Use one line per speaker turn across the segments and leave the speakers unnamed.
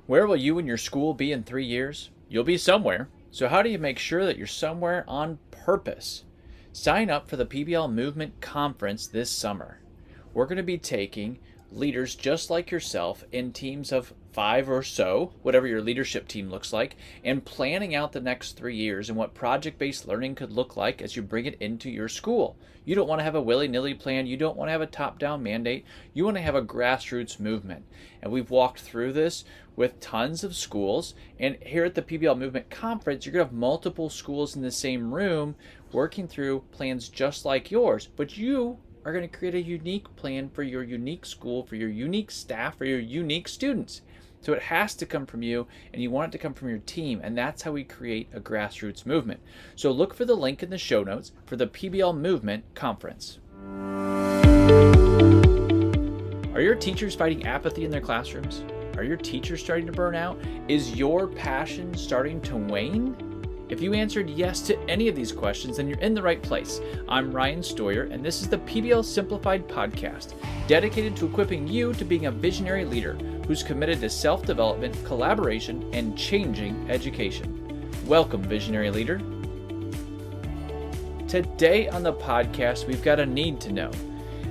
Where will you and your school be in 3 years? You'll be somewhere. So how do you make sure that you're somewhere on purpose? Sign up for the PBL Movement Conference this summer. We're going to be taking leaders just like yourself in teams of 5 or so, whatever your leadership team looks like, and planning out the next 3 years and what project-based learning could look like as you bring it into your school. You don't want to have a willy-nilly plan. You don't want to have a top-down mandate. You want to have a grassroots movement. And we've walked through this with tons of schools. And here at the PBL Movement Conference, you're going to have multiple schools in the same room working through plans just like yours. But you are going to create a unique plan for your unique school, for your unique staff, for your unique students. So it has to come from you, and you want it to come from your team, and that's how we create a grassroots movement. So look for the link in the show notes for the PBL Movement Conference. Are your teachers fighting apathy in their classrooms? Are your teachers starting to burn out? Is your passion starting to wane? If you answered yes to any of these questions, then you're in the right place. I'm Ryan Stoyer, and this is the PBL Simplified podcast, dedicated to equipping you to being a visionary leader who's committed to self-development, collaboration, and changing education. Welcome, visionary leader. Today on the podcast, we've got a need to know.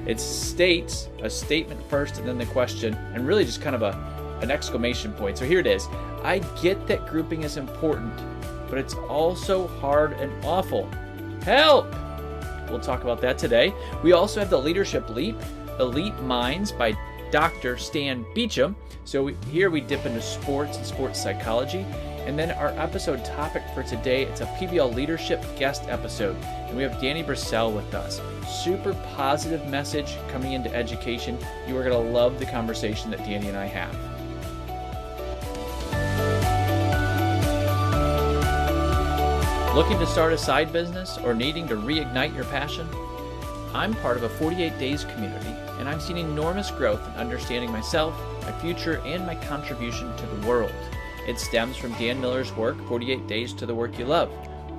It states a statement first and then the question, and really just kind of an exclamation point. So here it is. I get that grouping is important, but it's also hard and awful. Help! We'll talk about that today. We also have the Leadership Leap, Elite Minds by Dr. Stan BEECHAM. So here we dip into sports and sports psychology. And then our episode topic for today, it's a PBL Leadership Guest episode. And we have Danny Brassell with us. Super positive message coming into education. You are going to love the conversation that Danny and I have. Looking to start a side business or needing to reignite your passion? I'm part of a 48 Days community, and I've seen enormous growth in understanding myself, my future, and my contribution to the world. It stems from Dan Miller's work, 48 Days to the Work You Love.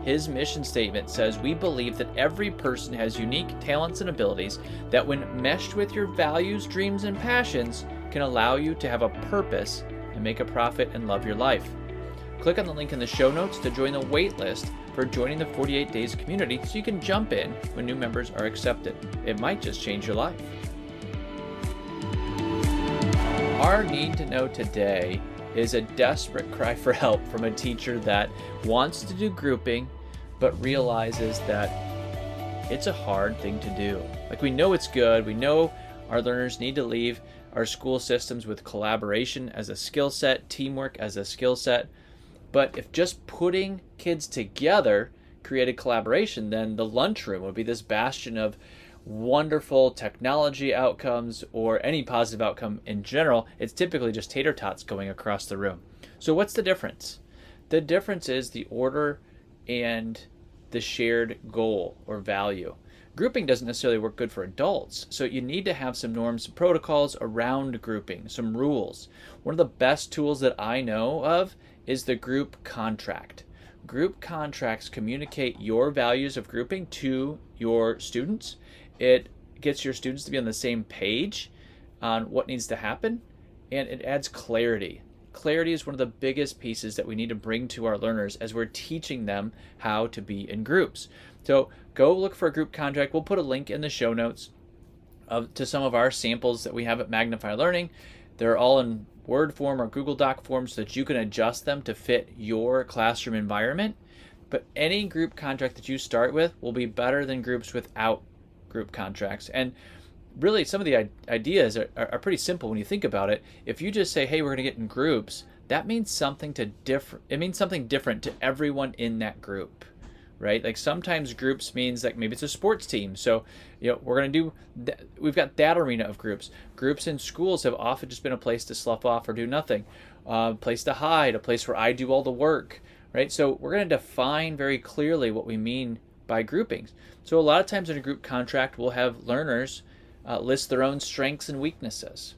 His mission statement says, we believe that every person has unique talents and abilities that when meshed with your values, dreams, and passions can allow you to have a purpose and make a profit and love your life. Click on the link in the show notes to join the wait list for joining the 48 Days community so you can jump in when new members are accepted. It might just change your life. Our need to know today is a desperate cry for help from a teacher that wants to do grouping but realizes that it's a hard thing to do. Like, we know it's good. We know our learners need to leave our school systems with collaboration as a skill set, teamwork as a skill set. But if just putting kids together created collaboration, then the lunchroom would be this bastion of wonderful technology outcomes or any positive outcome in general. It's typically just tater tots going across the room. So what's the difference? The difference is the order and the shared goal or value. Grouping doesn't necessarily work good for adults, so you need to have some norms and protocols around grouping, some rules. One of the best tools that I know of is the group contract. Group contracts communicate your values of grouping to your students. It gets your students to be on the same page on what needs to happen, and it adds clarity. Clarity is one of the biggest pieces that we need to bring to our learners as we're teaching them how to be in groups. So go look for a group contract. We'll put a link in the show notes to some of our samples that we have at Magnify Learning. They're all in Word form or Google Doc form so that you can adjust them to fit your classroom environment. But any group contract that you start with will be better than groups without group contracts. And really, some of the ideas are pretty simple when you think about it. If you just say, hey, we're going to get in groups, that means something different to everyone in that group, right? Like sometimes groups means like maybe it's a sports team. So, we're going to do, we've got that arena of groups. Groups in schools have often just been a place to slough off or do nothing, a place to hide, a place where I do all the work, right? So we're going to define very clearly what we mean by groupings. So a lot of times in a group contract, we'll have learners list their own strengths and weaknesses.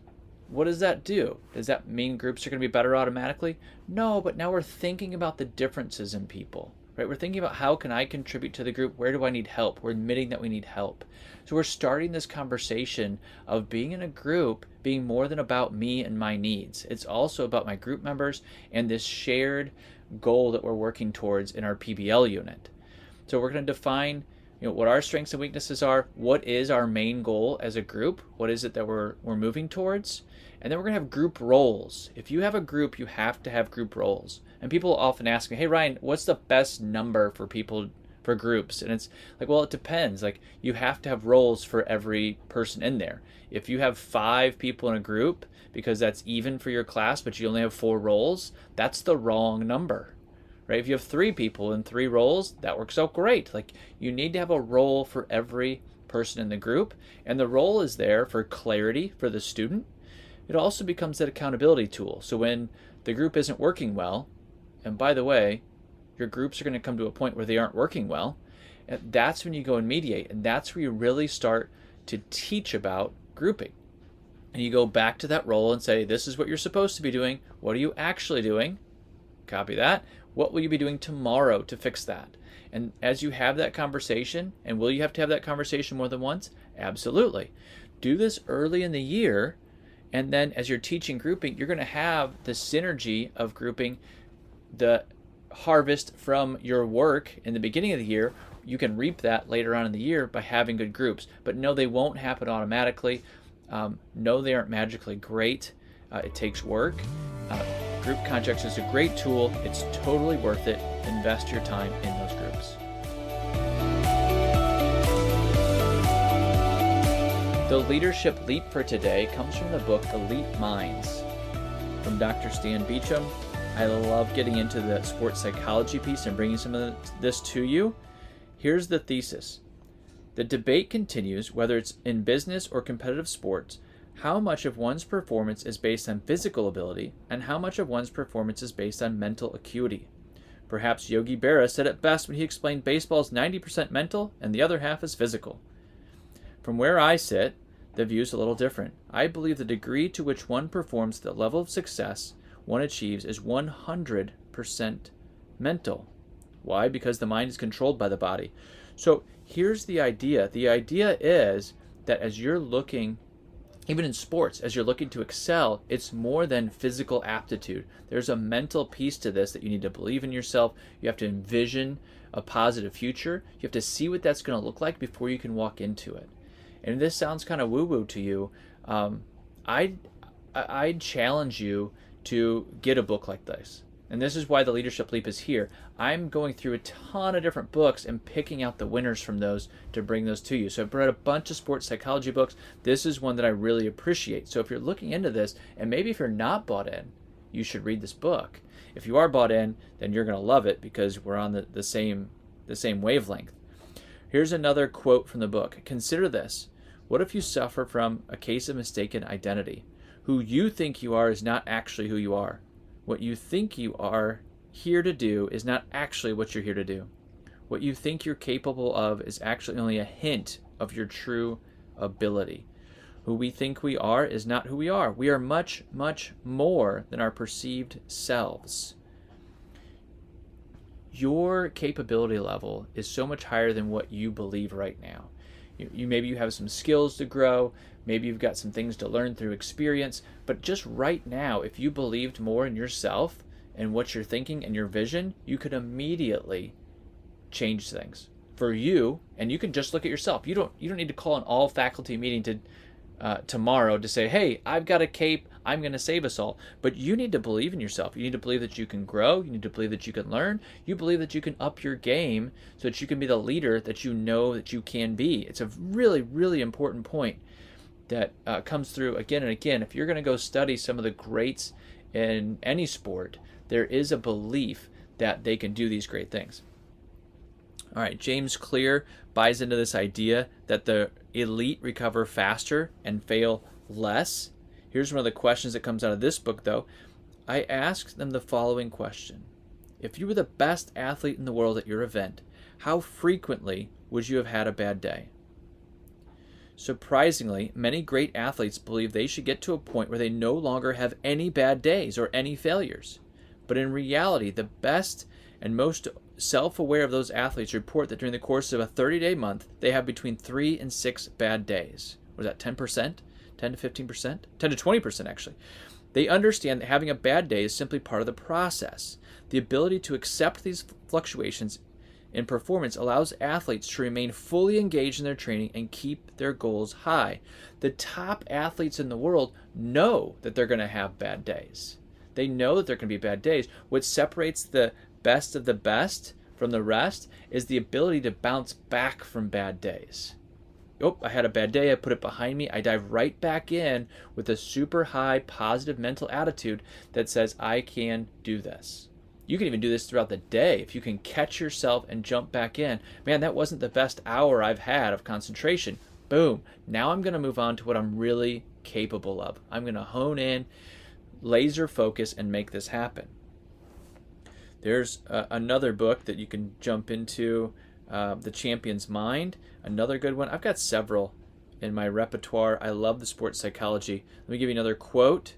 What does that do? Does that mean groups are going to be better automatically? No, but now we're thinking about the differences in people, right? We're thinking about how can I contribute to the group? Where do I need help? We're admitting that we need help. So we're starting this conversation of being in a group being more than about me and my needs. It's also about my group members and this shared goal that we're working towards in our PBL unit. So we're going to define what our strengths and weaknesses are, what is our main goal as a group, what is it that we're moving towards, and then we're going to have group roles. If you have a group, you have to have group roles. And people often ask me, hey Ryan, what's the best number for people, for groups? And it's like, well, it depends. Like, you have to have roles for every person in there. If you have 5 people in a group, because that's even for your class, but you only have 4 roles, that's the wrong number. Right? If you have 3 people in 3 roles, that works out great. Like, you need to have a role for every person in the group, and the role is there for clarity for the student. It also becomes that accountability tool. So when the group isn't working well, and by the way, your groups are going to come to a point where they aren't working well, and that's when you go and mediate, and that's where you really start to teach about grouping. And you go back to that role and say, this is what you're supposed to be doing. What are you actually doing? Copy that. What will you be doing tomorrow to fix that? And as you have that conversation, and will you have to have that conversation more than once? Absolutely. Do this early in the year, and then as you're teaching grouping, you're going to have the synergy of grouping, the harvest from your work in the beginning of the year. You can reap that later on in the year by having good groups. But no, they won't happen automatically. No, they aren't magically great. It takes work. Group contracts is a great tool. It's totally worth it. Invest your time in those groups. The leadership leap for today comes from the book Elite Minds from Dr. Stan BEECHAM. I love getting into the sports psychology piece and bringing some of this to you. Here's the thesis. The debate continues, whether it's in business or competitive sports, how much of one's performance is based on physical ability and how much of one's performance is based on mental acuity. Perhaps Yogi Berra said it best when he explained baseball is 90% mental and the other half is physical. From where I sit, the view is a little different. I believe the degree to which one performs the level of success one achieves is 100% mental. Why? Because the mind is controlled by the body. So here's the idea. The idea is that as you're looking, even in sports, as you're looking to excel, it's more than physical aptitude. There's a mental piece to this that you need to believe in yourself. You have to envision a positive future. You have to see what that's going to look like before you can walk into it. And if this sounds kind of woo-woo to you, I'd challenge you to get a book like this. And this is why the Leadership Leap is here. I'm going through a ton of different books and picking out the winners from those to bring those to you. So I've read a bunch of sports psychology books. This is one that I really appreciate. So if you're looking into this, and maybe if you're not bought in, you should read this book. If you are bought in, then you're going to love it because we're on the same wavelength. Here's another quote from the book. Consider this. What if you suffer from a case of mistaken identity? Who you think you are is not actually who you are. What you think you are here to do is not actually what you're here to do. What you think you're capable of is actually only a hint of your true ability. Who we think we are is not who we are. We are much, much more than our perceived selves. Your capability level is so much higher than what you believe right now. Maybe you have some skills to grow. Maybe you've got some things to learn through experience. But just right now, if you believed more in yourself and what you're thinking and your vision, you could immediately change things for you. And you can just look at yourself. You don't need to call an all faculty meeting tomorrow to say, hey, I've got a cape. I'm going to save us all. But you need to believe in yourself. You need to believe that you can grow. You need to believe that you can learn. You believe that you can up your game so that you can be the leader that you know that you can be. It's a really, really important point that comes through again and again. If you're going to go study some of the greats in any sport, there is a belief that they can do these great things. All right, James Clear buys into this idea that the elite recover faster and fail less. Here's one of the questions that comes out of this book, though. I asked them the following question. If you were the best athlete in the world at your event, how frequently would you have had a bad day? Surprisingly, many great athletes believe they should get to a point where they no longer have any bad days or any failures. But in reality, the best and most self-aware of those athletes report that during the course of a 30-day month, they have between 3 and 6 bad days. Was that 10%? 10 to 15%? 10 to 20% actually. They understand that having a bad day is simply part of the process. The ability to accept these fluctuations in performance allows athletes to remain fully engaged in their training and keep their goals high. The top athletes in the world know that they're going to have bad days. They know that there can be bad days. What separates the best of the best from the rest is the ability to bounce back from bad days. Oh, I had a bad day, I put it behind me, I dive right back in with a super high positive mental attitude that says I can do this. You can even do this throughout the day. If you can catch yourself and jump back in, man, that wasn't the best hour I've had of concentration. Boom. Now I'm going to move on to what I'm really capable of. I'm going to hone in, laser focus, and make this happen. There's another book that you can jump into, The Champion's Mind, another good one. I've got several in my repertoire. I love the sports psychology. Let me give you another quote.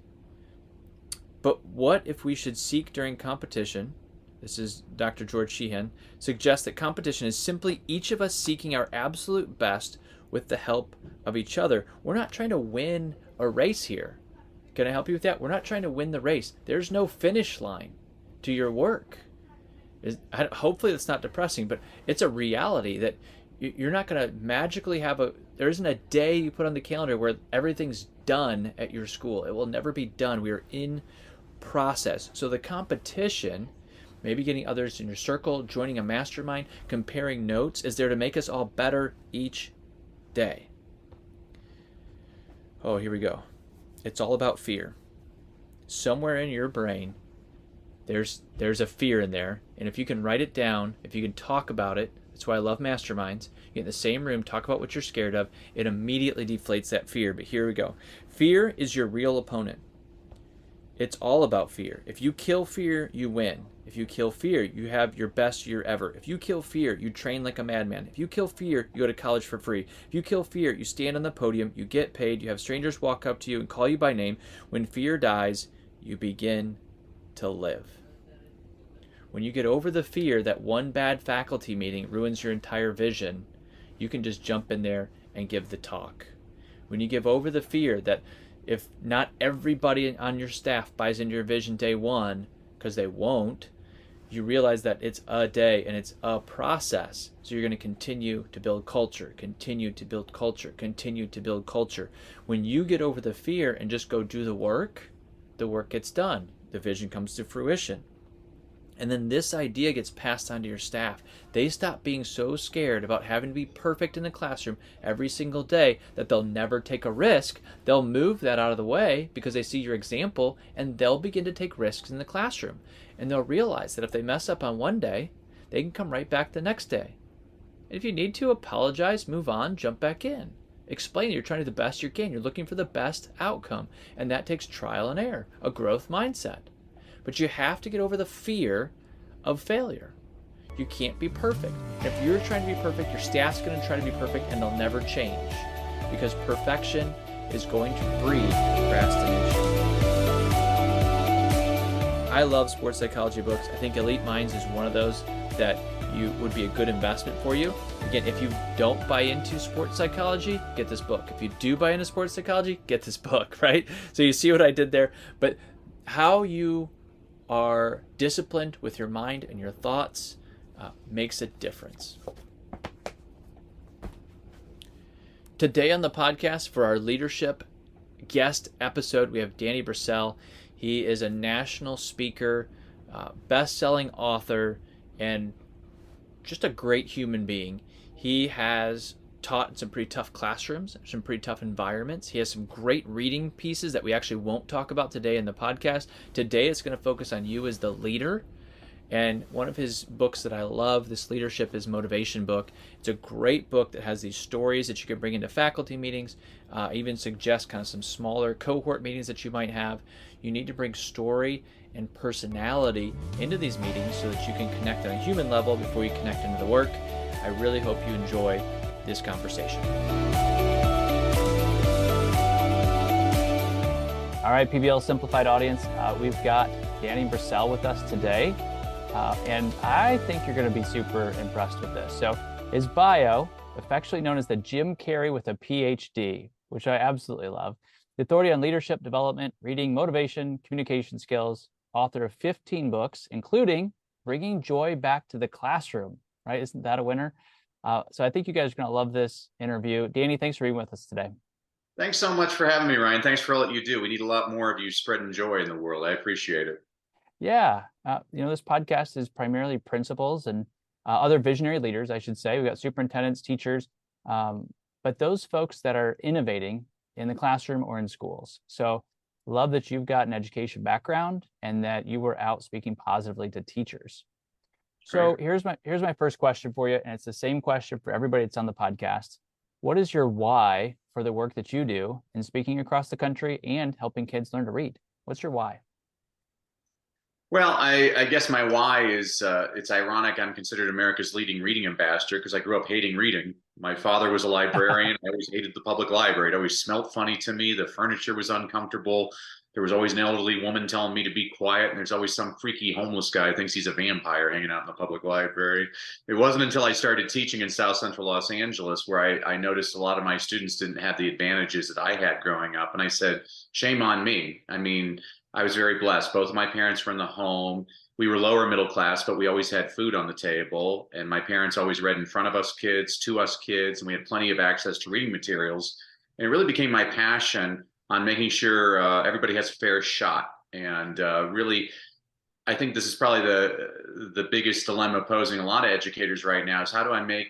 But what if we should seek during competition, this is Dr. George Sheehan, suggests that competition is simply each of us seeking our absolute best with the help of each other. We're not trying to win a race here. Can I help you with that? We're not trying to win the race. There's no finish line to your work. Hopefully that's not depressing, but it's a reality that you're not going to magically there isn't a day you put on the calendar where everything's done at your school. It will never be done. We are in process. So the competition, maybe getting others in your circle, joining a mastermind, comparing notes, is there to make us all better each day. Oh, here we go. It's all about fear. Somewhere in your brain, there's a fear in there, and if you can write it down, if you can talk about it, that's why I love masterminds. You get in the same room, talk about what you're scared of, it immediately deflates that fear. But here we go. Fear is your real opponent. It's all about fear. If you kill fear, you win. If you kill fear, you have your best year ever. If you kill fear, you train like a madman. If you kill fear, you go to college for free. If you kill fear, you stand on the podium, you get paid, you have strangers walk up to you and call you by name. When fear dies, you begin to live. When you get over the fear that one bad faculty meeting ruins your entire vision, you can just jump in there and give the talk. When you give over the fear that if not everybody on your staff buys into your vision day one, because they won't, you realize that it's a day and it's a process. So you're going to continue to build culture, continue to build culture, continue to build culture. When you get over the fear and just go do the work gets done. The vision comes to fruition. And then this idea gets passed on to your staff. They stop being so scared about having to be perfect in the classroom every single day that they'll never take a risk. They'll move that out of the way because they see your example, and they'll begin to take risks in the classroom. And they'll realize that if they mess up on one day, they can come right back the next day. And if you need to, apologize, move on, jump back in. Explain you're trying to do the best you can. You're looking for the best outcome. And that takes trial and error, a growth mindset. But you have to get over the fear of failure. You can't be perfect. If you're trying to be perfect, your staff's going to try to be perfect, and they'll never change. Because perfection is going to breed procrastination. I love sports psychology books. I think Elite Minds is one of those that would be a good investment for you. Again, if you don't buy into sports psychology, get this book. If you do buy into sports psychology, get this book, right? So you see what I did there. But how you are disciplined with your mind and your thoughts makes a difference. Today on the podcast for our leadership guest episode, we have Danny Brassell. He is a national speaker, best-selling author, and just a great human being. He has taught in some pretty tough classrooms, some pretty tough environments. He has some great reading pieces that we actually won't talk about today in the podcast. Today it's going to focus on you as the leader. And one of his books that I love, this leadership is motivation book. It's a great book that has these stories that you can bring into faculty meetings, even suggest kind of some smaller cohort meetings that you might have. You need to bring story and personality into these meetings so that you can connect on a human level before you connect into the work. I really hope you enjoy this conversation. All right, PBL Simplified audience, we've got Danny Brassell with us today. And I think you're going to be super impressed with this. So his bio, affectionately known as the Jim Carrey with a PhD, which I absolutely love. The authority on leadership development, reading, motivation, communication skills, author of 15 books, including Bringing Joy Back to the Classroom, right? Isn't that a winner? So I think you guys are going to love this interview. Danny, thanks for being with us today.
Thanks so much for having me, Ryan. Thanks for all that you do. We need a lot more of you spreading joy in the world. I appreciate it.
Yeah, this podcast is primarily principals and other visionary leaders, I should say. We've got superintendents, teachers, but those folks that are innovating in the classroom or in schools. So love that you've got an education background and that you were out speaking positively to teachers. So here's my first question for you, and it's the same question for everybody that's on the podcast. What is your why for the work that you do in speaking across the country and helping kids learn to read? What's your why?
Well, I guess my why is it's ironic. I'm considered America's leading reading ambassador because I grew up hating reading. My father was a librarian. I always hated the public library. It always smelled funny to me. The furniture was uncomfortable. There was always an elderly woman telling me to be quiet, and there's always some freaky homeless guy who thinks he's a vampire hanging out in the public library. It wasn't until I started teaching in South Central Los Angeles where I noticed a lot of my students didn't have the advantages that I had growing up. And I said, shame on me. I mean, I was very blessed. Both of my parents were in the home. We were lower middle class, but we always had food on the table. And my parents always read in front of us kids, to us kids, and we had plenty of access to reading materials. And it really became my passion on making sure everybody has a fair shot. And really, I think this is probably the biggest dilemma posing a lot of educators right now is how do I make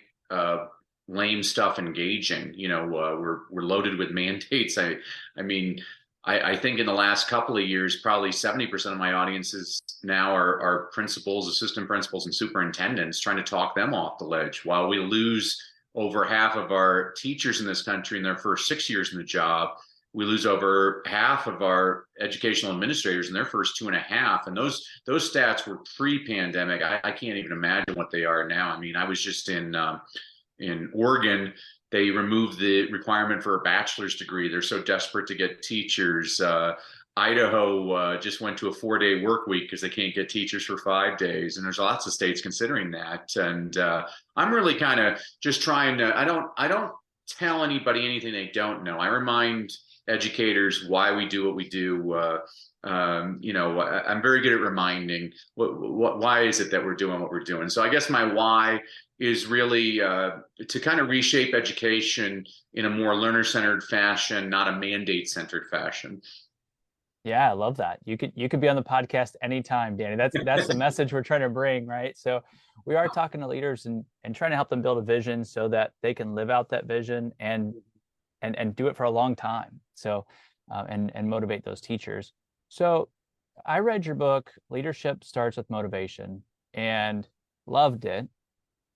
lame stuff engaging? We're loaded with mandates. I think in the last couple of years, probably 70% of my audiences now are principals, assistant principals, and superintendents trying to talk them off the ledge. While we lose over half of our teachers in this country in their first 6 years in the job, we lose over half of our educational administrators in their first 2.5. And those stats were pre-pandemic. I can't even imagine what they are now. I mean, I was just in Oregon. They removed the requirement for a bachelor's degree. They're so desperate to get teachers. Idaho just went to a 4-day work week because they can't get teachers for 5 days. And there's lots of states considering that. And I'm really kind of just trying to, I don't tell anybody anything they don't know. I remind educators why we do what we do. I'm very good at reminding why is it that we're doing what we're doing. So I guess my why is really to kind of reshape education in a more learner-centered fashion, not a mandate-centered fashion.
Yeah, I love that. You could be on the podcast anytime, Danny. That's the message we're trying to bring, right? So we are talking to leaders and trying to help them build a vision so that they can live out that vision and do it for a long time. So and motivate those teachers. So I read your book, Leadership Starts with Motivation, and loved it.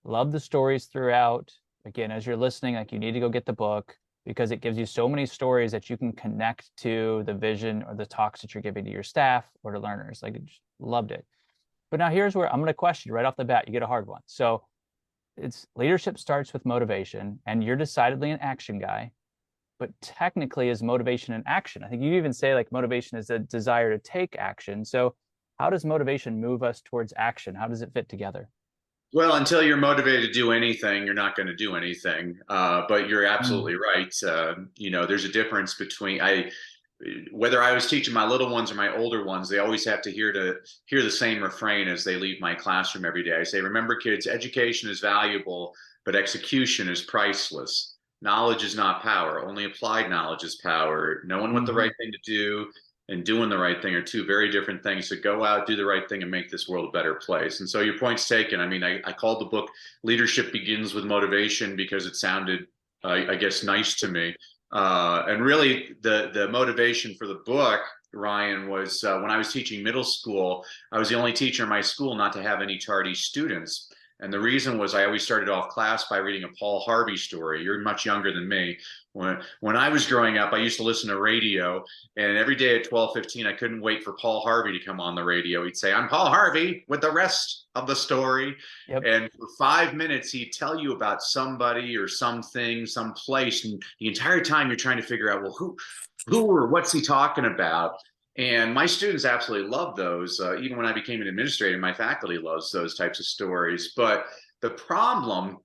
Loved the stories throughout. Again, as you're listening, like you need to go get the book because it gives you so many stories that you can connect to the vision or the talks that you're giving to your staff or to learners. Like, just loved it. But now here's where I'm going to question you right off the bat. You get a hard one. So it's leadership starts with motivation, and you're decidedly an action guy. But technically, is motivation an action? I think you even say like motivation is a desire to take action. So how does motivation move us towards action? How does it fit together?
Well, until you're motivated to do anything, you're not going to do anything. But you're absolutely right. There's a difference between whether I was teaching my little ones or my older ones, they always have to hear the same refrain as they leave my classroom every day. I say, remember, kids, education is valuable, but execution is priceless. Knowledge is not power. Only applied knowledge is power. Knowing what the right thing to do and doing the right thing are two very different things. So go out, do the right thing, and make this world a better place. And so your point's taken. I mean, I called the book Leadership Begins with Motivation because it sounded, I guess, nice to me. And really, the motivation for the book, Ryan, was when I was teaching middle school, I was the only teacher in my school not to have any tardy students. And the reason was I always started off class by reading a Paul Harvey story. You're much younger than me. When I was growing up, I used to listen to radio, and every day at 12:15, I couldn't wait for Paul Harvey to come on the radio. He'd say, "I'm Paul Harvey with the rest of the story." Yep. And for 5 minutes, he'd tell you about somebody or something, some place. And the entire time you're trying to figure out, well, who or what's he talking about? And my students absolutely love those. Even when I became an administrator, my faculty loves those types of stories. But the problem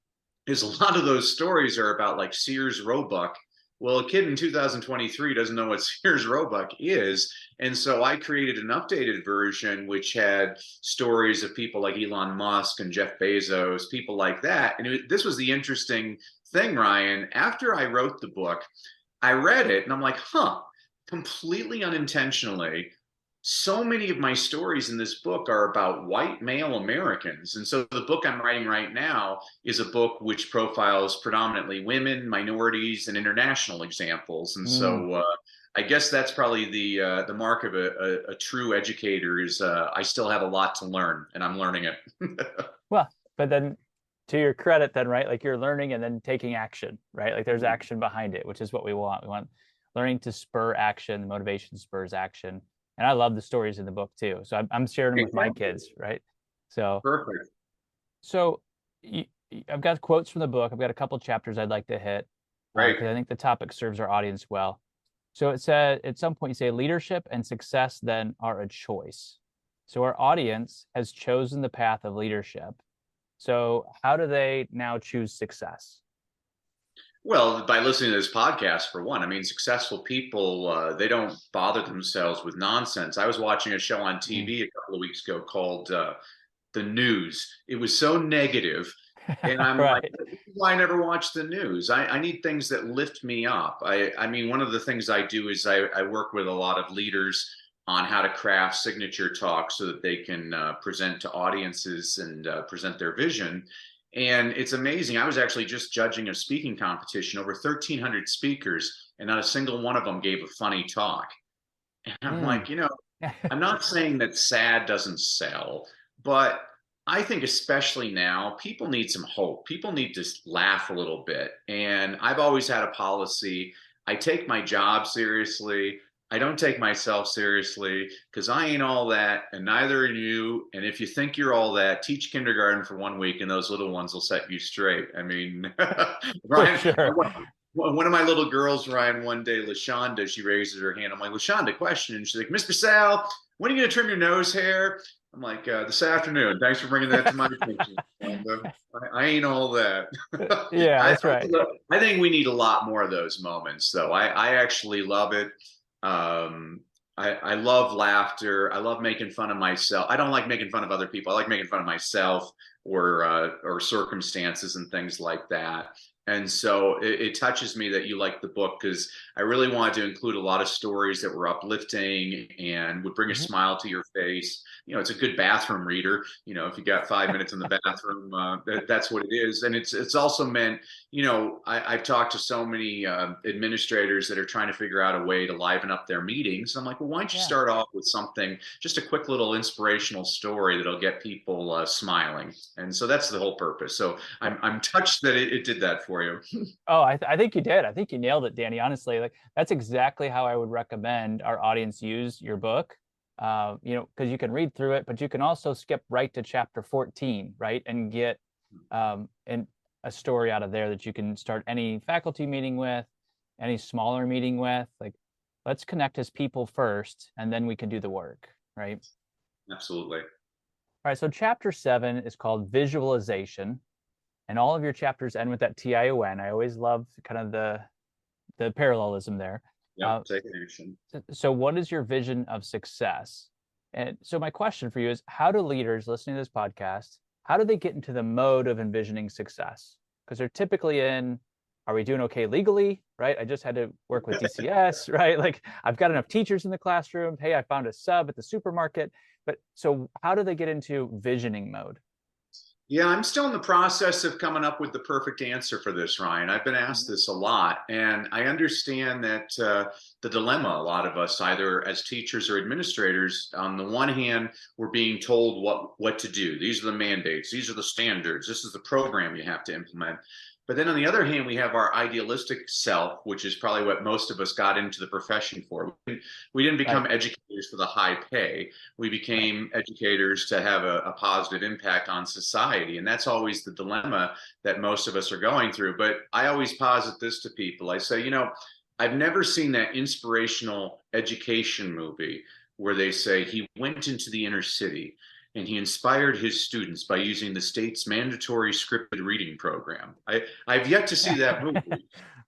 is a lot of those stories are about like Sears Roebuck. Well, a kid in 2023 doesn't know what Sears Roebuck is. And so I created an updated version which had stories of people like Elon Musk and Jeff Bezos, people like that. And this was the interesting thing, Ryan. After I wrote the book, I read it and I'm like, huh, completely unintentionally, so many of my stories in this book are about white male Americans. And so the book I'm writing right now is a book which profiles predominantly women, minorities, and international examples. And
Mm.
so I guess that's probably the mark of a true educator is I still have a lot to learn, and I'm learning it.
Well, but then to your credit, then, right, like you're learning and then taking action, right? Like there's action behind it, which is what we want. We want learning to spur action. The motivation spurs action. And I love the stories in the book too. So I'm sharing them with my
Exactly.
kids, right? So,
Perfect.
so you, I've got quotes from the book. I've got a couple chapters I'd like to hit
Great.
because I think the topic serves our audience well. So it said at some point you say leadership and success then are a choice. So our audience has chosen the path of leadership. So how do they now choose success?
Well, by listening to this podcast, for one, I mean, successful people, they don't bother themselves with nonsense. I was watching a show on
Mm.
TV a couple of weeks ago called The News. It was so negative, and I'm like,
Right.
this is why I never watch the news. I need things that lift me up. I mean, one of the things I do is I work with a lot of leaders on how to craft signature talks so that they can present to audiences and present their vision. And it's amazing. I was actually just judging a speaking competition, over 1,300 speakers, and not a single one of them gave a funny talk. And I'm
Mm.
like, I'm not saying that sad doesn't sell, but I think especially now, people need some hope. People need to laugh a little bit. And I've always had a policy. I take my job seriously. I don't take myself seriously because I ain't all that, and neither are you. And if you think you're all that, teach kindergarten for 1 week, and those little ones will set you straight. I mean,
For
Ryan,
sure.
one of my little girls, Ryan, one day, LaShonda, she raises her hand. I'm like, LaShonda, question. And she's like, Mr. Sal, when are you going to trim your nose hair? I'm like, this afternoon. Thanks for bringing that to my attention. I ain't all that.
Yeah, that's right.
I think we need a lot more of those moments, though. I actually love it. Um, I love laughter. I love making fun of myself. I don't like making fun of other people. I like making fun of myself or circumstances and things like that. And so it touches me that you like the book because I really wanted to include a lot of stories that were uplifting and would bring a
Mhm.
smile to your face. It's a good bathroom reader. If you got 5 minutes in the bathroom, that's what it is. And it's also meant, I've talked to so many administrators that are trying to figure out a way to liven up their meetings. I'm like, well, why don't you
Yeah.
start off with something, just a quick little inspirational story that'll get people smiling. And so that's the whole purpose. So I'm touched that it did that for you.
Oh, I think you did. I think you nailed it, Danny. Honestly, like that's exactly how I would recommend our audience use your book. Because you can read through it, but you can also skip right to chapter 14, right, and get and a story out of there that you can start any faculty meeting with, any smaller meeting with. Like, let's connect as people first, and then we can do the work, right?
Absolutely.
All right. So chapter 7 is called visualization, and all of your chapters end with that TION. I always love kind of the parallelism there.
Yep. Take action.
So what is your vision of success? And so my question for you is, how do leaders listening to this podcast, how do they get into the mode of envisioning success? Because they're typically in, are we doing okay legally? Right? I just had to work with DCS, right? Like I've got enough teachers in the classroom. Hey, I found a sub at the supermarket. But so how do they get into visioning mode?
Yeah, I'm still in the process of coming up with the perfect answer for this, Ryan. I've been asked
Mhm.
this a lot, and I understand that the dilemma a lot of us, either as teachers or administrators, on the one hand, we're being told what to do. These are the mandates. These are the standards. This is the program you have to implement. But then on the other hand, we have our idealistic self, which is probably what most of us got into the profession for. We didn't
Right,
become educators for the high pay. We
right.
became educators to have a positive impact on society. And that's always the dilemma that most of us are going through. But I always posit this to people. I say, I've never seen that inspirational education movie where they say he went into the inner city and he inspired his students by using the state's mandatory scripted reading program. I've yet to see that movie. You know,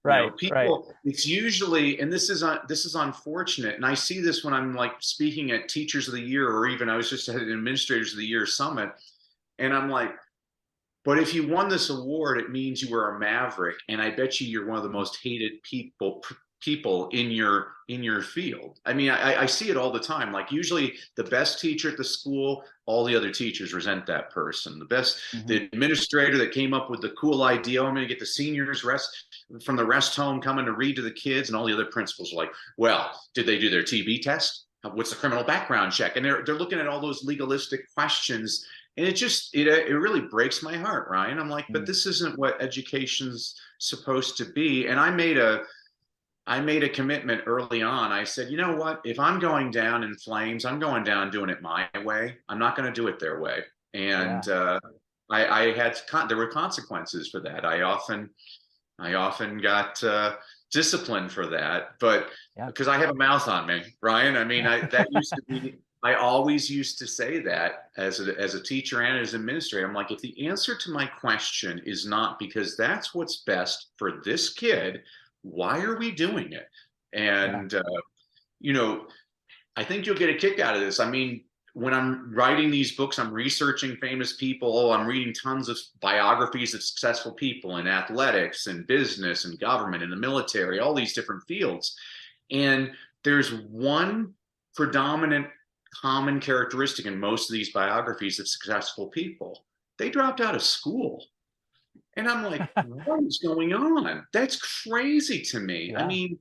Right, right.
people, it's usually, and this is unfortunate. And I see this when I'm like speaking at Teachers of the Year, or even I was just at an Administrators of the Year summit. And I'm like, but if you won this award, it means you were a maverick. And I bet you're one of the most hated people in your field. I mean, I see it all the time. Like usually the best teacher at the school, all the other teachers resent that person. The administrator that came up with the cool idea, I'm going to get the seniors from the rest home coming to read to the kids, and all the other principals are like, well, did they do their TB test? What's the criminal background check? And they're looking at all those legalistic questions. And it really breaks my heart, Ryan. I'm like, but this isn't what education's supposed to be. And I made a commitment early on. I said, you know what? If I'm going down in flames, I'm going down doing it my way. I'm not going to do it their way. And there were consequences for that. I often got disciplined for that, but because I have a mouth on me, Ryan. I mean, that used to be. I always used to say that as a teacher and as an administrator. I'm like, if the answer to my question is not because that's what's best for this kid, why are we doing it? And, you know, I think you'll get a kick out of this. I mean, when I'm writing these books, I'm researching famous people. I'm reading tons of biographies of successful people in athletics and business and government and the military, all these different fields. And there's one predominant common characteristic in most of these biographies of successful people. They dropped out of school. And I'm like, what is going on? That's crazy to me. I mean,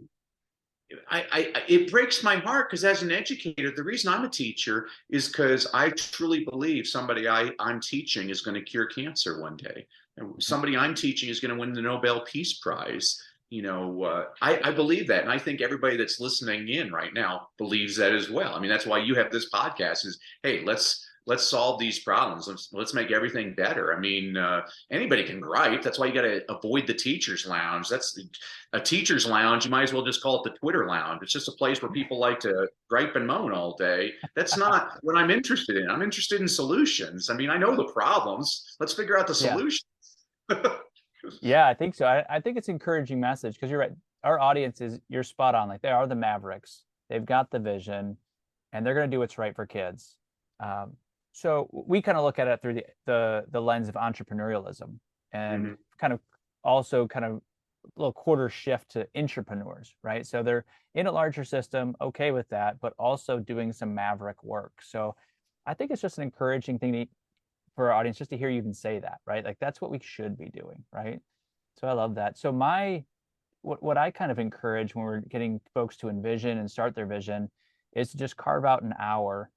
it breaks my heart because as an educator, the reason I'm a teacher is because I truly believe somebody I'm teaching is going to cure cancer one day. And somebody I'm teaching is going to win the Nobel Peace Prize. You know, I believe that. And I think everybody that's listening in right now believes that as well. I mean, that's why you have this podcast is, hey, let's solve these problems. Let's make everything better. I mean, anybody can gripe. That's why you got to avoid the teacher's lounge. That's a teacher's lounge. You might as well just call it the Twitter lounge. It's just a place where people like to gripe and moan all day. That's not what I'm interested in. I'm interested in solutions. I mean, I know the problems. Let's figure out the solutions.
Yeah, I think so. I think it's an encouraging message because you're right. Our audience you're spot on. Like they are the mavericks. They've got the vision and they're going to do what's right for kids. So we kind of look at it through the lens of entrepreneurialism and kind of a little quarter shift to intrapreneurs, right? So they're in a larger system, okay with that, but also doing some maverick work. So I think it's just an encouraging thing for our audience just to hear you even say that, right? Like that's what we should be doing, right? So I love that. So what I kind of encourage when we're getting folks to envision and start their vision is to just carve out an hour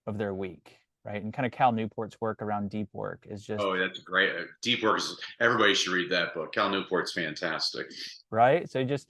of their week, right? And kind of Cal Newport's work around deep work is just...
Oh, that's great. Deep work everybody should read that book. Cal Newport's fantastic.
Right? So just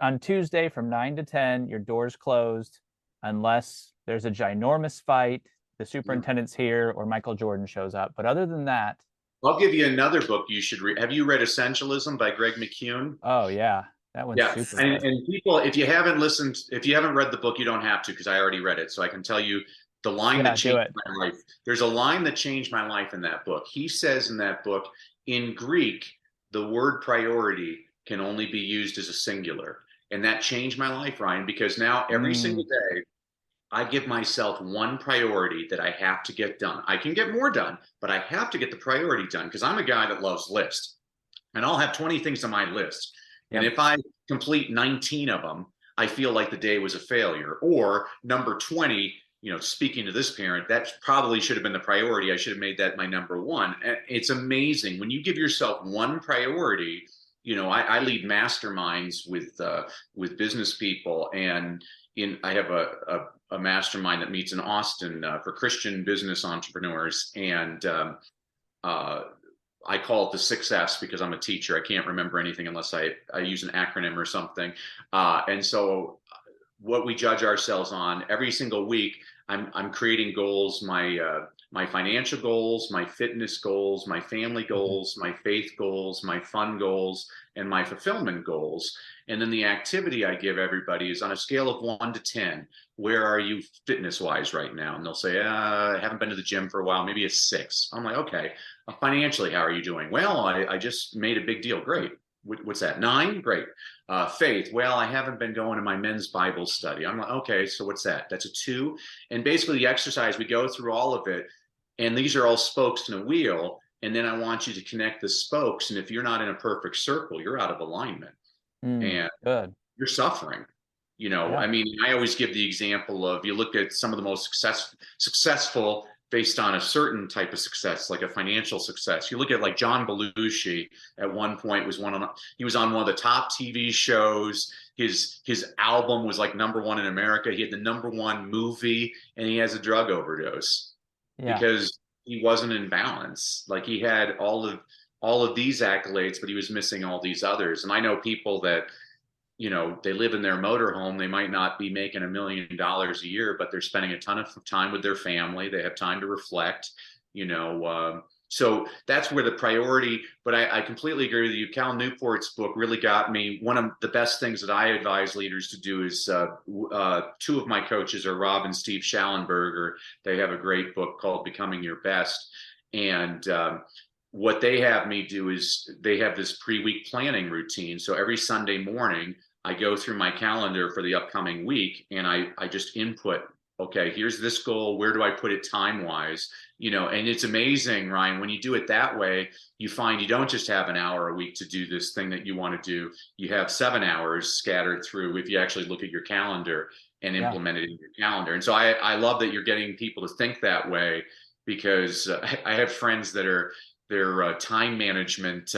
on Tuesday from 9 to 10, your door's closed unless there's a ginormous fight, the superintendent's here, or Michael Jordan shows up. But other than that...
I'll give you another book you should read. Have you read Essentialism by Greg McKeown?
Oh, yeah. That one's super good.
And people, if you haven't read the book, you don't have to because I already read it. So I can tell you the line that changed my life. There's a line that changed my life in that book. He says in that book, in Greek, the word priority can only be used as a singular. And that changed my life, Ryan, because now every single day, I give myself one priority that I have to get done. I can get more done, but I have to get the priority done because I'm a guy that loves lists. And I'll have 20 things on my list. And if I complete 19 of them, I feel like the day was a failure. Or number 20, you know, speaking to this parent, that probably should have been the priority. I should have made that my number one. And it's amazing when you give yourself one priority. You know, I lead masterminds with business people, and I have a mastermind that meets in Austin for Christian business entrepreneurs, and I call it the 6Fs because I'm a teacher. I can't remember anything unless I use an acronym or something. And so what we judge ourselves on. Every single week, I'm creating goals, my financial goals, my fitness goals, my family goals, my faith goals, my fun goals, and my fulfillment goals. And then the activity I give everybody is on a scale of 1 to 10. Where are you fitness wise right now? And they'll say, I haven't been to the gym for a while, maybe a 6. I'm like, okay. Financially, how are you doing? Well, I just made a big deal. Great. What's that? 9? Great. Faith. Well, I haven't been going to my men's Bible study. I'm like, okay, so what's that? That's a 2. And basically the exercise, we go through all of it. And these are all spokes in a wheel. And then I want you to connect the spokes. And if you're not in a perfect circle, you're out of alignment. And
Good.
you're suffering. I mean, I always give the example of, you look at some of the most successful based on a certain type of success, like a financial success. You look at like John Belushi at one point he was on one of the top TV shows. His album was like #1 in America. He had the #1 movie, and he has a drug overdose because he wasn't in balance. Like, he had all of these accolades, but he was missing all these others. And I know people that, they live in their motorhome. They might not be making $1 million a year, but they're spending a ton of time with their family. They have time to reflect, so that's where the priority, but I completely agree with you. Cal Newport's book really got me. One of the best things that I advise leaders to do is, 2 of my coaches are Rob and Steve Schallenberger. They have a great book called Becoming Your Best. And, what they have me do is they have this pre-week planning routine. So every Sunday morning, I go through my calendar for the upcoming week, and I just input, okay, here's this goal. Where do I put it time-wise? And it's amazing, Ryan, when you do it that way, you find you don't just have an hour a week to do this thing that you want to do. You have 7 hours scattered through, if you actually look at your calendar and implement it in your calendar. And so I love that you're getting people to think that way, because I have friends that they're time management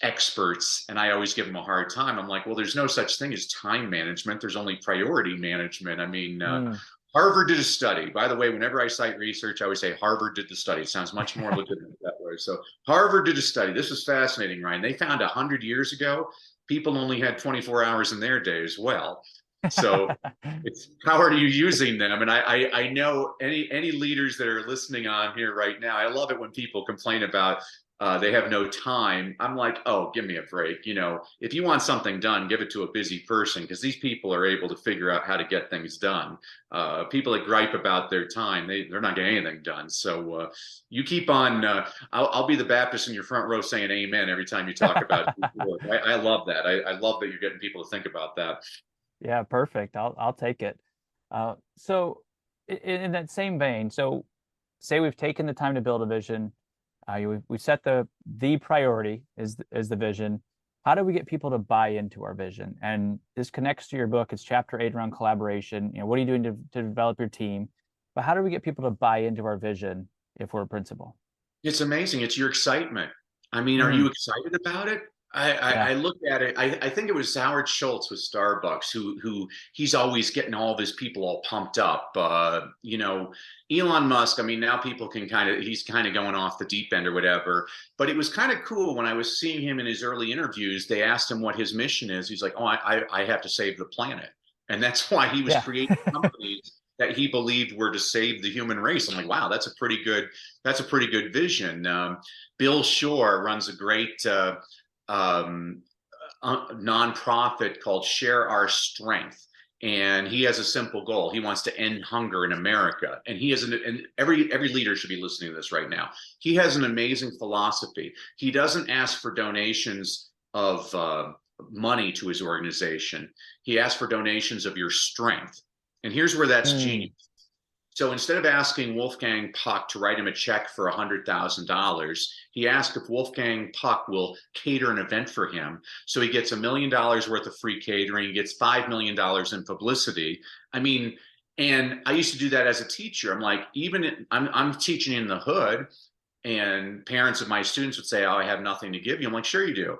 experts, and I always give them a hard time. I'm like, well, there's no such thing as time management. There's only priority management. I mean, Harvard did a study. By the way, whenever I cite research, I always say Harvard did the study. It sounds much more legitimate that way. So Harvard did a study. This is fascinating, Ryan. They found 100 years ago, people only had 24 hours in their day as well. So it's, how are you using them? And I know any leaders that are listening on here right now, I love it when people complain about they have no time. I'm like, oh, give me a break. If you want something done, give it to a busy person, because these people are able to figure out how to get things done. People that gripe about their time, they're not getting anything done. So you keep on. I'll be the Baptist in your front row saying amen every time you talk about it. I love that. I love that you're getting people to think about that.
Yeah, perfect. I'll take it. So in that same vein, so say we've taken the time to build a vision. We set the priority is the vision. How do we get people to buy into our vision? And this connects to your book. It's chapter 8 around collaboration. What are you doing to develop your team? But how do we get people to buy into our vision if we're a principal?
It's amazing. It's your excitement. I mean, are you excited about it? I look at it. I think it was Howard Schultz with Starbucks who he's always getting all of his people all pumped up. Elon Musk, I mean, now people can he's kind of going off the deep end or whatever. But it was kind of cool when I was seeing him in his early interviews. They asked him what his mission is. He's like, oh, I have to save the planet. And that's why he was creating companies that he believed were to save the human race. I'm like, wow, that's a pretty good vision. Bill Shore runs a great nonprofit called Share Our Strength, and he has a simple goal. He wants to end hunger in America, and and every leader should be listening to this right now. He has an amazing philosophy. He doesn't ask for donations of money to his organization. He asks for donations of your strength, and here's where that's genius. So instead of asking Wolfgang Puck to write him a check for $100,000, he asked if Wolfgang Puck will cater an event for him. So he gets $1 million worth of free catering, he gets $5 million in publicity. I mean, and I used to do that as a teacher. I'm like, I'm teaching in the hood, and parents of my students would say, oh, I have nothing to give you. I'm like, sure you do.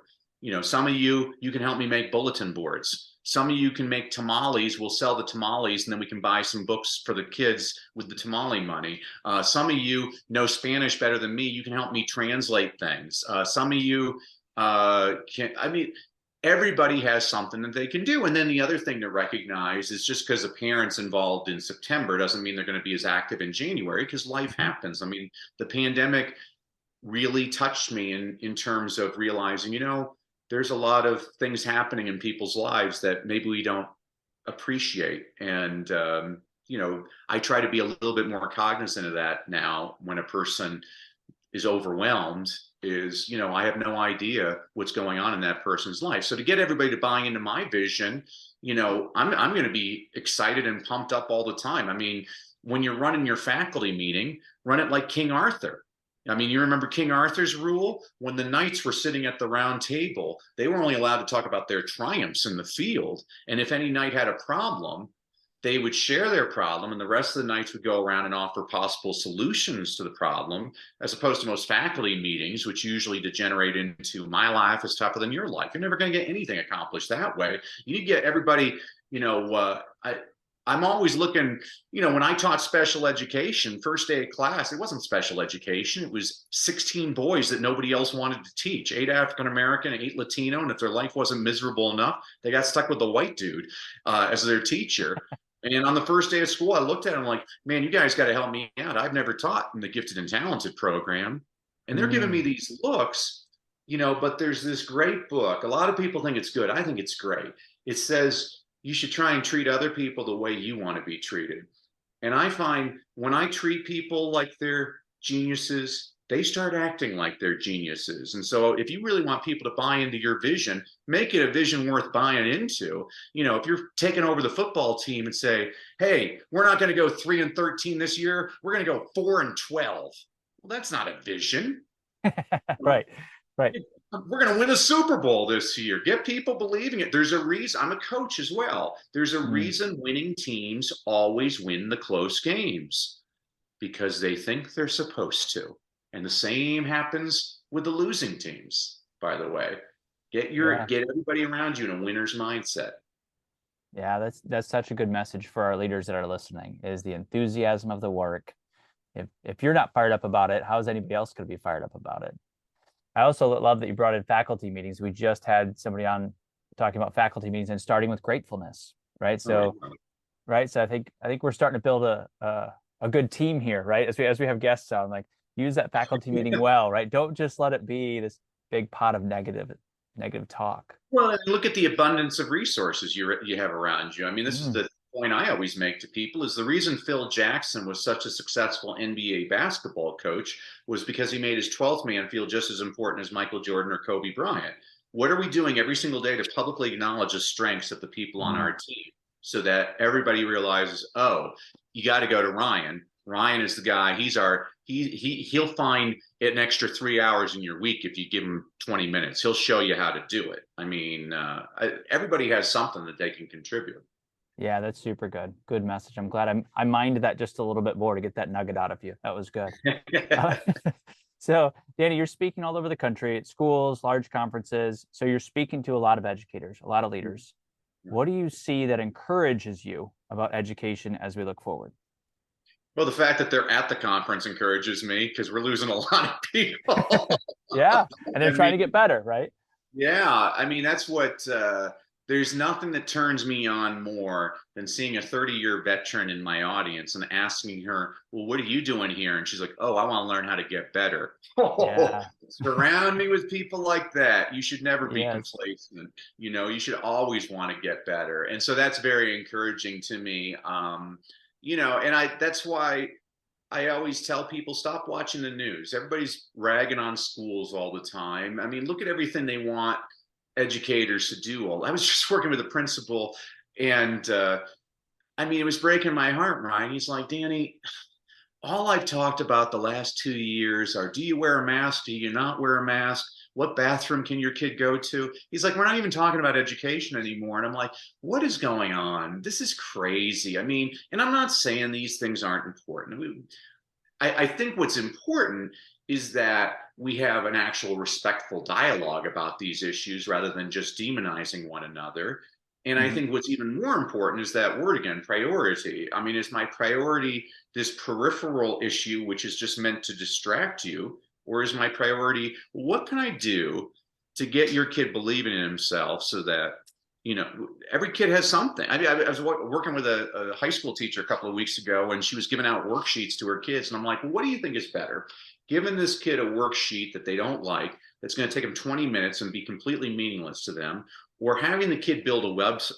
Some of you can help me make bulletin boards. Some of you can make tamales. We'll sell the tamales, and then we can buy some books for the kids with the tamale money. Some of you know Spanish better than me. You can help me translate things. Some of you can. I mean, everybody has something that they can do. And then the other thing to recognize is just because a parent's involved in September doesn't mean they're going to be as active in January, because life happens. I mean, the pandemic really touched me in terms of realizing, there's a lot of things happening in people's lives that maybe we don't appreciate. And, I try to be a little bit more cognizant of that now when a person is overwhelmed, is, I have no idea what's going on in that person's life. So to get everybody to buy into my vision, I'm going to be excited and pumped up all the time. I mean, when you're running your faculty meeting, run it like King Arthur. I mean, you remember King Arthur's rule? When the knights were sitting at the round table, they were only allowed to talk about their triumphs in the field. And if any knight had a problem, they would share their problem, and the rest of the knights would go around and offer possible solutions to the problem, as opposed to most faculty meetings, which usually degenerate into my life is tougher than your life. You're never going to get anything accomplished that way. You need to get everybody, I'm always looking, when I taught special education, first day of class, it wasn't special education. It was 16 boys that nobody else wanted to teach, 8 African-American, 8 Latino. And if their life wasn't miserable enough, they got stuck with the white dude as their teacher. And on the first day of school, I looked at him like, man, you guys got to help me out. I've never taught in the gifted and talented program. And they're giving me these looks, but there's this great book. A lot of people think it's good. I think it's great. It says you should try and treat other people the way you want to be treated. And I find when I treat people like they're geniuses, they start acting like they're geniuses. And so if you really want people to buy into your vision, make it a vision worth buying into. If you're taking over the football team and say, hey, we're not going to go 3-13 this year, we're going to go 4-12. Well, that's not a vision.
Right.
We're going to win a Super Bowl this year. Get people believing it. There's a reason. I'm a coach as well. There's a reason winning teams always win the close games, because they think they're supposed to. And the same happens with the losing teams, by the way. Get everybody around you in a winner's mindset.
Yeah, that's such a good message for our leaders that are listening, is the enthusiasm of the work. If you're not fired up about it, how is anybody else going to be fired up about it? I also love that you brought in faculty meetings. We just had somebody on talking about faculty meetings and starting with gratefulness, right? So, So I think we're starting to build a good team here, right? As we have guests on, like, use that faculty meeting well, right? Don't just let it be this big pot of negative talk.
Well, look at the abundance of resources you have around you. I mean, this is the point I always make to people, is the reason Phil Jackson was such a successful NBA basketball coach was because he made his 12th man feel just as important as Michael Jordan or Kobe Bryant. What are we doing every single day to publicly acknowledge the strengths of the people on our team, so that everybody realizes, oh, you got to go to Ryan. Ryan is the guy. He'll find an extra 3 hours in your week if you give him 20 minutes. He'll show you how to do it. I mean, everybody has something that they can contribute.
Yeah, that's super good. Good message. I'm glad I minded that just a little bit more to get that nugget out of you. That was good. So, Danny, you're speaking all over the country at schools, large conferences. So you're speaking to a lot of educators, a lot of leaders. What do you see that encourages you about education as we look forward?
Well, the fact that they're at the conference encourages me, because we're losing a lot of people.
Yeah, and they're trying to get better, right?
Yeah, I mean, that's what, there's nothing that turns me on more than seeing a 30-year veteran in my audience and asking her, well, what are you doing here? And she's like, oh, I want to learn how to get better.
Yeah.
Surround me with people like that. You should never be complacent. You should always want to get better. And so that's very encouraging to me. And that's why I always tell people, stop watching the news. Everybody's ragging on schools all the time. I mean, look at everything they want educators to do. I was just working with a principal, and I mean, it was breaking my heart, Ryan. He's like, Danny, all I've talked about the last 2 years are, do you wear a mask? Do you not wear a mask? What bathroom can your kid go to? He's like, we're not even talking about education anymore. And I'm like, what is going on? This is crazy. I mean, and I'm not saying these things aren't important. I think what's important is that we have an actual respectful dialogue about these issues rather than just demonizing one another. And I think what's even more important is that word again, priority. I mean, is my priority this peripheral issue, which is just meant to distract you? Or is my priority, what can I do to get your kid believing in himself so that, every kid has something. I was working with a high school teacher a couple of weeks ago, and she was giving out worksheets to her kids. And I'm like, well, what do you think is better? Giving this kid a worksheet that they don't like, that's going to take them 20 minutes and be completely meaningless to them, or having the kid build a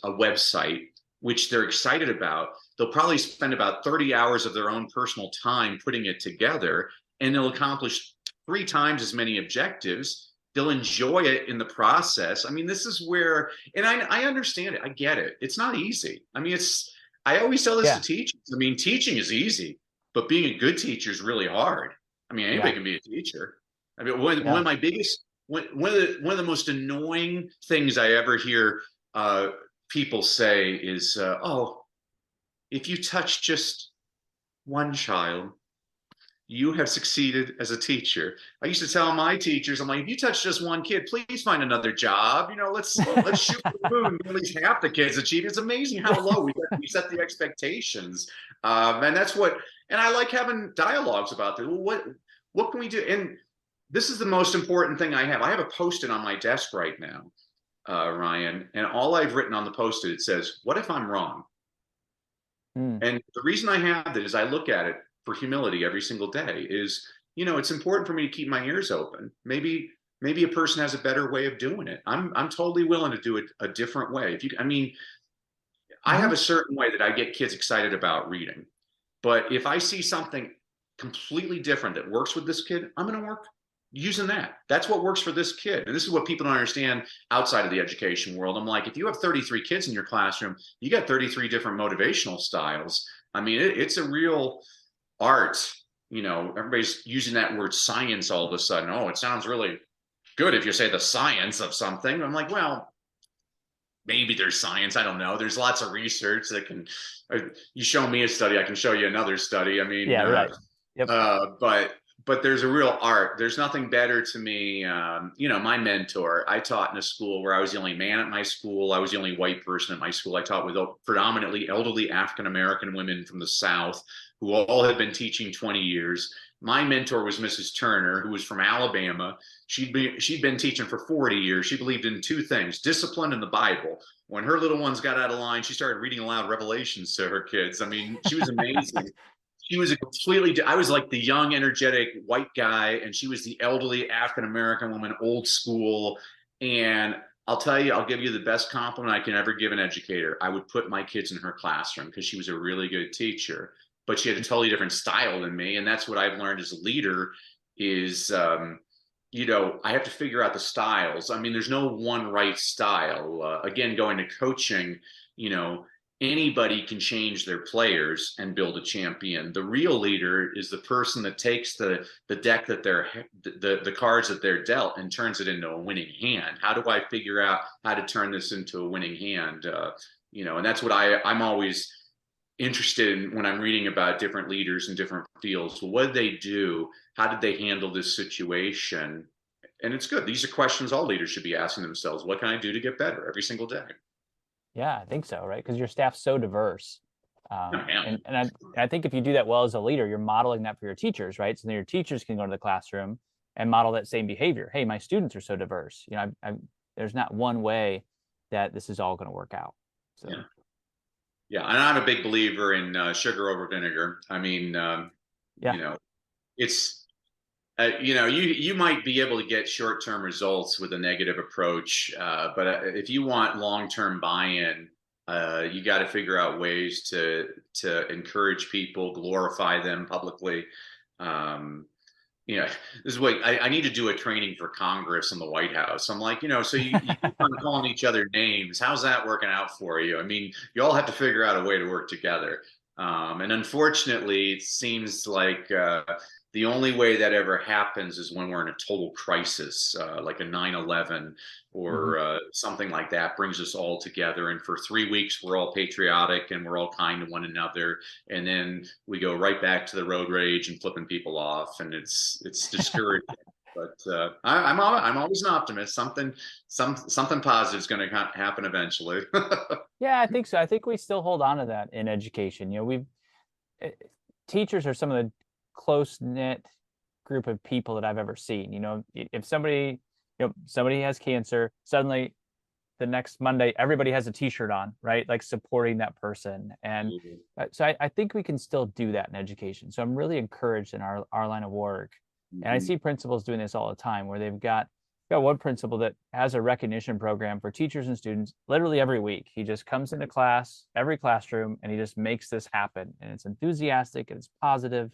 website, which they're excited about. They'll probably spend about 30 hours of their own personal time putting it together, and they'll accomplish 3 times as many objectives. They'll enjoy it in the process. I mean, this is where, and I understand it. I get it. It's not easy. I mean, I always tell this to teachers. I mean, teaching is easy, but being a good teacher is really hard. I mean, anybody can be a teacher. I mean, one of my biggest, one of the most annoying things I ever hear people say is, oh, if you touch just one child, you have succeeded as a teacher. I used to tell my teachers, I'm like, if you touch just one kid, please find another job. Let's shoot for the moon. At least half the kids achieve. It's amazing how low we set the expectations. And that's what, and I like having dialogues about this. Well, what can we do? And this is the most important thing I have. I have a Post-it on my desk right now, Ryan, and all I've written on the Post-it, it says, what if I'm wrong? And the reason I have that is I look at it for humility every single day. Is, it's important for me to keep my ears open. Maybe a person has a better way of doing it. I'm totally willing to do it a different way. I have a certain way that I get kids excited about reading, but if I see something completely different that works with this kid, I'm going to work using that. That's what works for this kid. And this is what people don't understand outside of the education world. I'm like, if you have 33 kids in your classroom, you got 33 different motivational styles. I mean, it's a real art. Everybody's using that word science all of a sudden. Oh, it sounds really good if you say the science of something. I'm like, well, maybe there's science. I don't know. There's lots of research that can, you show me a study, I can show you another study. I mean,
right. Yep.
But there's a real art. There's nothing better to me. My mentor, I taught in a school where I was the only man at my school. I was the only white person at my school. I taught with predominantly elderly African-American women from the South who all had been teaching 20 years. My mentor was Mrs. Turner, who was from Alabama. She'd been teaching for 40 years. She believed in 2 things, discipline and the Bible. When her little ones got out of line, she started reading aloud Revelations to her kids. I mean, she was amazing. She was I was like the young, energetic white guy, and she was the elderly African-American woman, old school. And I'll tell you, I'll give you the best compliment I can ever give an educator. I would put my kids in her classroom because she was a really good teacher, but she had a totally different style than me. And that's what I've learned as a leader is, I have to figure out the styles. I mean, there's no one right style. Again, going to coaching, anybody can change their players and build a champion. The real leader is the person that takes the deck that the cards that they're dealt and turns it into a winning hand. How do I figure out how to turn this into a winning hand? And that's what I'm always interested in when I'm reading about different leaders in different fields. Well, what did they do? How did they handle this situation? And it's good. These are questions all leaders should be asking themselves. What can I do to get better every single day?
Yeah, I think so, right? Because your staff's so diverse. And I think if you do that well as a leader, you're modeling that for your teachers, right? So then your teachers can go to the classroom and model that same behavior. Hey, my students are so diverse. There's not one way that this is all going to work out. So.
Yeah, and I'm a big believer in sugar over vinegar. I mean, it's you might be able to get short-term results with a negative approach, but if you want long-term buy-in, you got to figure out ways to encourage people, glorify them publicly. This is what I need to do a training for Congress and the White House. I'm like, so you keep on calling each other names. How's that working out for you? I mean, you all have to figure out a way to work together. And unfortunately, it seems like the only way that ever happens is when we're in a total crisis, like a 9/11 or something like that brings us all together. And for 3 weeks, we're all patriotic and we're all kind to one another. And then we go right back to the road rage and flipping people off. And it's discouraging. But I'm always an optimist. Something positive is going to happen eventually.
Yeah, I think so. I think we still hold on to that in education. Teachers are some of the close-knit group of people that I've ever seen. If somebody somebody has cancer, suddenly the next Monday, everybody has a t-shirt on, right? Like supporting that person. And so I think we can still do that in education. So I'm really encouraged in our line of work. And I see principals doing this all the time, where they've got one principal that has a recognition program for teachers and students literally every week. He just comes into class, every classroom, and he just makes this happen. And it's enthusiastic and it's positive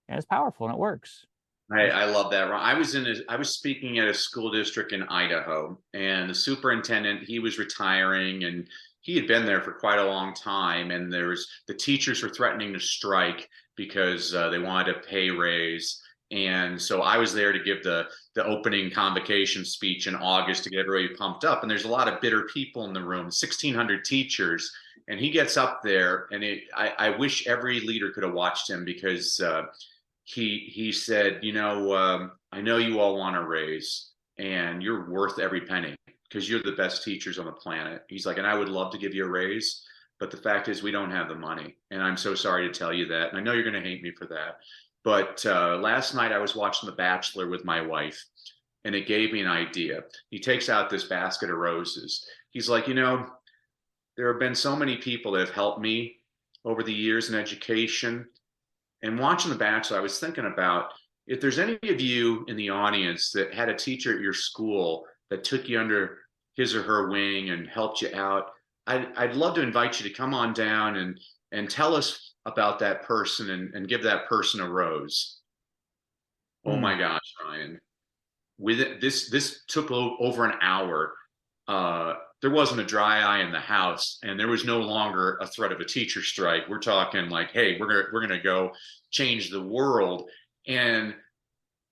and it's powerful and it works.
I love that, Ron. I was speaking at a school district in Idaho, and the superintendent, he was retiring, and he had been there for quite a long time. And the teachers were threatening to strike because they wanted a pay raise. And so I was there to give the opening convocation speech in August to get everybody pumped up. And there's a lot of bitter people in the room, 1,600 teachers. And he gets up there, and I wish every leader could have watched him, because he said, I know you all want a raise, and you're worth every penny because you're the best teachers on the planet. He's like, and I would love to give you a raise, but the fact is we don't have the money. And I'm so sorry to tell you that. And I know you're going to hate me for that. But last night I was watching The Bachelor with my wife, and it gave me an idea. He takes out this basket of roses. He's like, there have been so many people that have helped me over the years in education. And watching The Bachelor, I was thinking about, if there's any of you in the audience that had a teacher at your school that took you under his or her wing and helped you out, I'd love to invite you to come on down and tell us about that person and give that person a rose. Oh my gosh, Ryan. With it, this took over an hour. There wasn't a dry eye in the house, and there was no longer a threat of a teacher strike. We're talking like, hey, we're gonna go change the world. And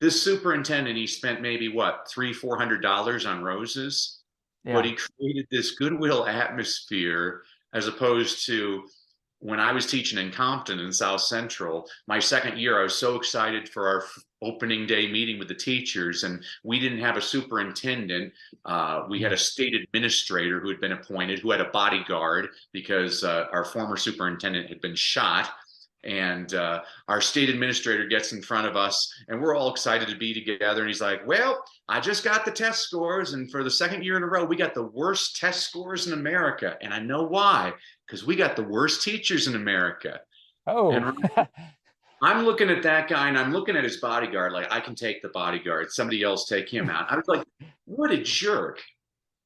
this superintendent, he spent maybe $300-400 on roses, but he created this goodwill atmosphere, as opposed to when I was teaching in Compton in South Central. My second year, I was so excited for our opening day meeting with the teachers, and we didn't have a superintendent. We had a state administrator who had been appointed, who had a bodyguard because our former superintendent had been shot. And our state administrator gets in front of us, and we're all excited to be together. And he's like, well, I just got the test scores, and for the second year in a row, we got the worst test scores in America. And I know why, because we got the worst teachers in America.
Oh.
And I'm looking at that guy, and I'm looking at his bodyguard like, I can take the bodyguard. Somebody else take him out. I was like, what a jerk.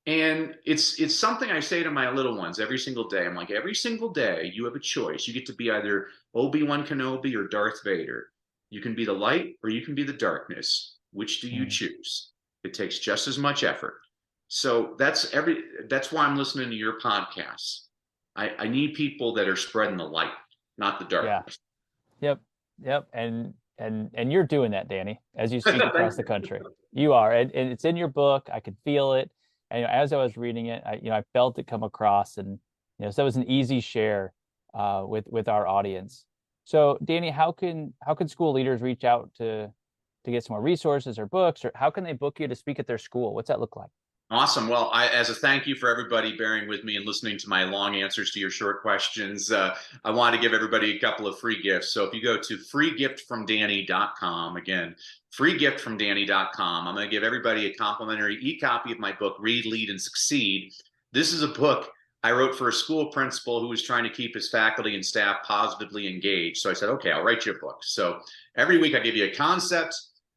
And it's something I say to my little ones every single day. I'm like, every single day you have a choice. You get to be either Obi-Wan Kenobi or Darth Vader. You can be the light or you can be the darkness. Which do you choose? It takes just as much effort. So that's why I'm listening to your podcasts. I need people that are spreading the light, not the darkness.
Yeah. Yep. And you're doing that, Danny, as you speak across the country. You are, and it's in your book. I could feel it. And as I was reading it, I felt it come across, and so that was an easy share with our audience. So, Danny, how can school leaders reach out to get some more resources or books, or how can they book you to speak at their school? What's that look like?
Awesome. Well, as a thank you for everybody bearing with me and listening to my long answers to your short questions, I want to give everybody a couple of free gifts. So if you go to freegiftfromdanny.com, again, freegiftfromdanny.com, I'm going to give everybody a complimentary e-copy of my book, Read, Lead, and Succeed. This is a book I wrote for a school principal who was trying to keep his faculty and staff positively engaged. So I said, okay, I'll write you a book. So every week I give you a concept,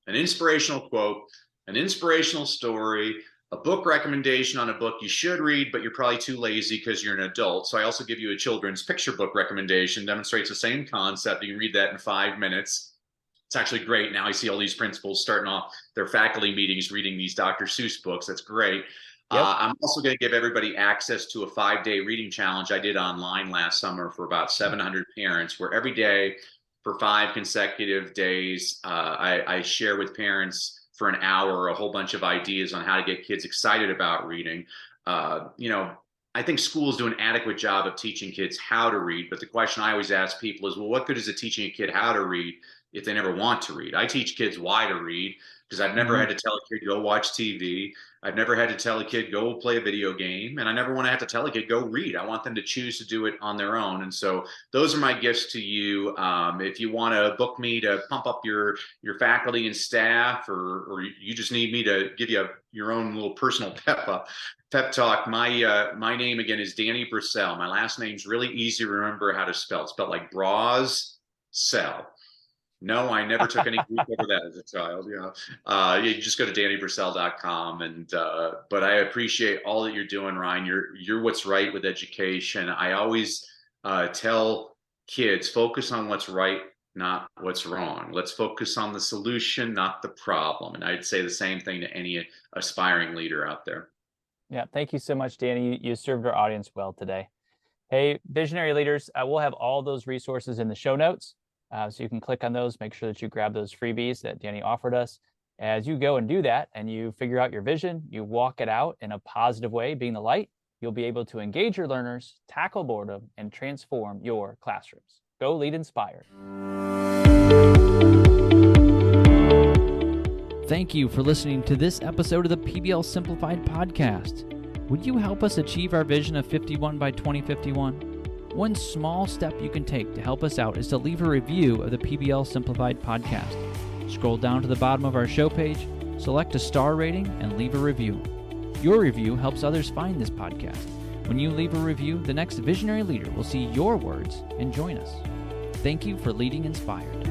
an inspirational quote, an inspirational story, a book recommendation on a book you should read, but you're probably too lazy because you're an adult. So I also give you a children's picture book recommendation, demonstrates the same concept. You can read that in 5 minutes. It's actually great. Now I see all these principals starting off their faculty meetings reading these Dr. Seuss books. That's great. Yep. I'm also going to give everybody access to a 5-day reading challenge I did online last summer for about 700 parents, where every day for 5 consecutive days, I share with parents for an hour a whole bunch of ideas on how to get kids excited about reading. I think schools do an adequate job of teaching kids how to read, but the question I always ask people is, well, what good is it teaching a kid how to read if they never want to read. I teach kids why to read, because I've never had to tell a kid, go watch TV. I've never had to tell a kid, go play a video game. And I never want to have to tell a kid, go read. I want them to choose to do it on their own. And so those are my gifts to you. If you want to book me to pump up your faculty and staff, or you just need me to give you your own little personal pep talk, my name again is Danny Brassell. My last name's really easy to remember how to spell. It's spelled like bras, cell. No, I never took any grief over that as a child. You just go to DannyBrassell.com, and but I appreciate all that you're doing, Ryan. You're what's right with education. I always tell kids, focus on what's right, not what's wrong. Let's focus on the solution, not the problem. And I'd say the same thing to any aspiring leader out there.
Yeah, thank you so much, Danny. You served our audience well today. Hey, visionary leaders, we'll have all those resources in the show notes. So you can click on those, make sure that you grab those freebies that Danny offered us. As you go and do that, and you figure out your vision, you walk it out in a positive way, being the light, you'll be able to engage your learners, tackle boredom, and transform your classrooms. Go lead inspired.
Thank you for listening to this episode of the PBL Simplified podcast. Would you help us achieve our vision of 51 by 2051? One small step you can take to help us out is to leave a review of the PBL Simplified podcast. Scroll down to the bottom of our show page, select a star rating, and leave a review. Your review helps others find this podcast. When you leave a review, the next visionary leader will see your words and join us. Thank you for leading inspired.